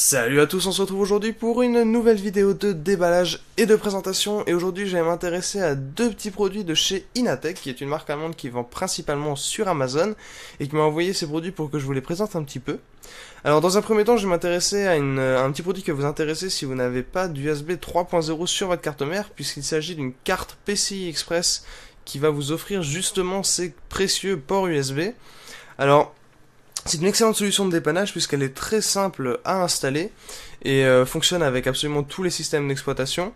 Salut à tous, on se retrouve aujourd'hui pour une nouvelle vidéo de déballage et de présentation. Et aujourd'hui, je vais m'intéresser à deux petits produits de chez Inatech, qui est une marque allemande qui vend principalement sur Amazon et qui m'a envoyé ces produits pour que je vous les présente un petit peu. Alors, dans un premier temps, je vais m'intéresser à un petit produit que vous intéressez si vous n'avez pas d'USB 3.0 sur votre carte mère, puisqu'il s'agit d'une carte PCI Express qui va vous offrir justement ces précieux ports USB. Alors, c'est une excellente solution de dépannage puisqu'elle est très simple à installer et fonctionne avec absolument tous les systèmes d'exploitation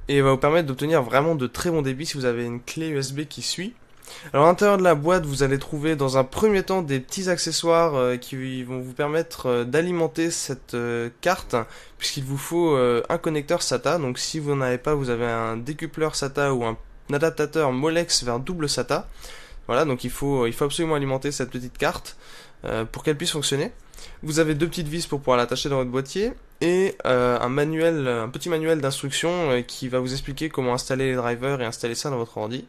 et va vous permettre d'obtenir vraiment de très bons débits si vous avez une clé USB qui suit. Alors à l'intérieur de la boîte, vous allez trouver dans un premier temps des petits accessoires qui vont vous permettre d'alimenter cette carte, puisqu'il vous faut un connecteur SATA. Donc si vous n'en avez pas, vous avez un décupleur SATA ou un adaptateur Molex vers double SATA. Voilà, donc il faut absolument alimenter cette petite carte pour qu'elle puisse fonctionner. Vous avez deux petites vis pour pouvoir l'attacher dans votre boîtier et un petit manuel d'instructions qui va vous expliquer comment installer les drivers et installer ça dans votre ordi.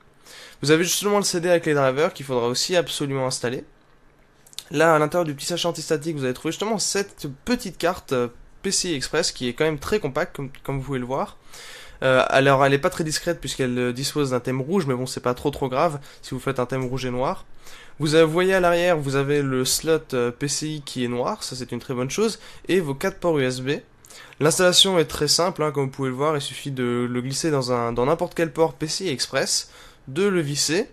Vous avez justement le CD avec les drivers qu'il faudra aussi absolument installer. Là, à l'intérieur du petit sachet antistatique, vous allez trouver justement cette petite carte PCI Express qui est quand même très compacte, comme vous pouvez le voir. Alors elle est pas très discrète puisqu'elle dispose d'un thème rouge, mais bon, c'est pas trop grave si vous faites un thème rouge et noir. Vous voyez à l'arrière, vous avez le slot PCI qui est noir, ça c'est une très bonne chose, et vos 4 ports USB. L'installation est très simple, comme vous pouvez le voir, il suffit de le glisser dans n'importe quel port PCI Express, de le visser,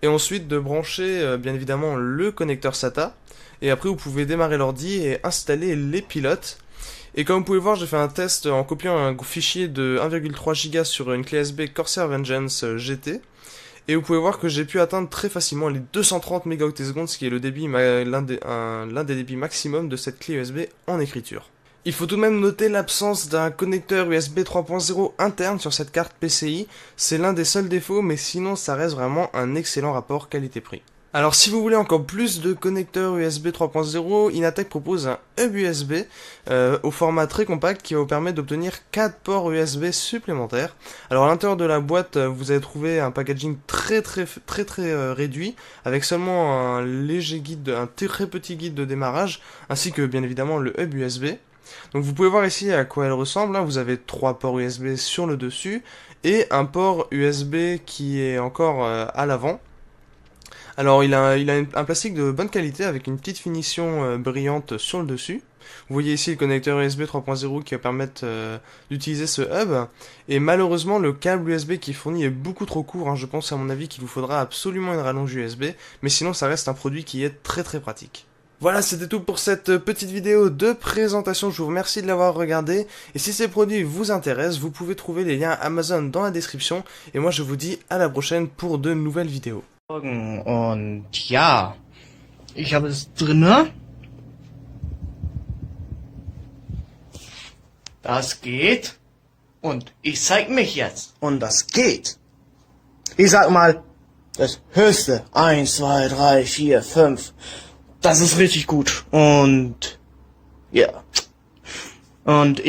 et ensuite de brancher bien évidemment le connecteur SATA, et après vous pouvez démarrer l'ordi et installer les pilotes. Et comme vous pouvez le voir, j'ai fait un test en copiant un fichier de 1,3 Go sur une clé USB Corsair Vengeance GT. Et vous pouvez voir que j'ai pu atteindre très facilement les 230 mégaoctets secondes, ce qui est le débit, l'un des débits maximum de cette clé USB en écriture. Il faut tout de même noter l'absence d'un connecteur USB 3.0 interne sur cette carte PCI. C'est l'un des seuls défauts, mais sinon ça reste vraiment un excellent rapport qualité-prix. Alors si vous voulez encore plus de connecteurs USB 3.0, Inatech propose un hub USB au format très compact qui va vous permettre d'obtenir 4 ports USB supplémentaires. Alors à l'intérieur de la boîte, vous allez trouver un packaging très réduit avec seulement un léger guide, un très petit guide de démarrage, ainsi que bien évidemment le hub USB. Donc vous pouvez voir ici à quoi elle ressemble. Vous avez 3 ports USB sur le dessus et un port USB qui est encore à l'avant. Alors il a un plastique de bonne qualité avec une petite finition brillante sur le dessus. Vous voyez ici le connecteur USB 3.0 qui va permettre d'utiliser ce hub. Et malheureusement le câble USB qui est fourni est beaucoup trop court. Je pense à mon avis qu'il vous faudra absolument une rallonge USB. Mais sinon ça reste un produit qui est très pratique. Voilà, c'était tout pour cette petite vidéo de présentation. Je vous remercie de l'avoir regardé. Et si ces produits vous intéressent, vous pouvez trouver les liens Amazon dans la description. Et moi je vous dis à la prochaine pour de nouvelles vidéos. Und ja, ich habe es drinne. Das geht. Und ich zeig mich jetzt. Und das geht. Ich sag mal, das höchste. 1, 2, 3, 4, 5. Das ist richtig gut. Und ja. Und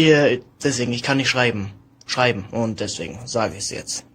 deswegen, ich kann nicht schreiben. Und deswegen sage ich es jetzt.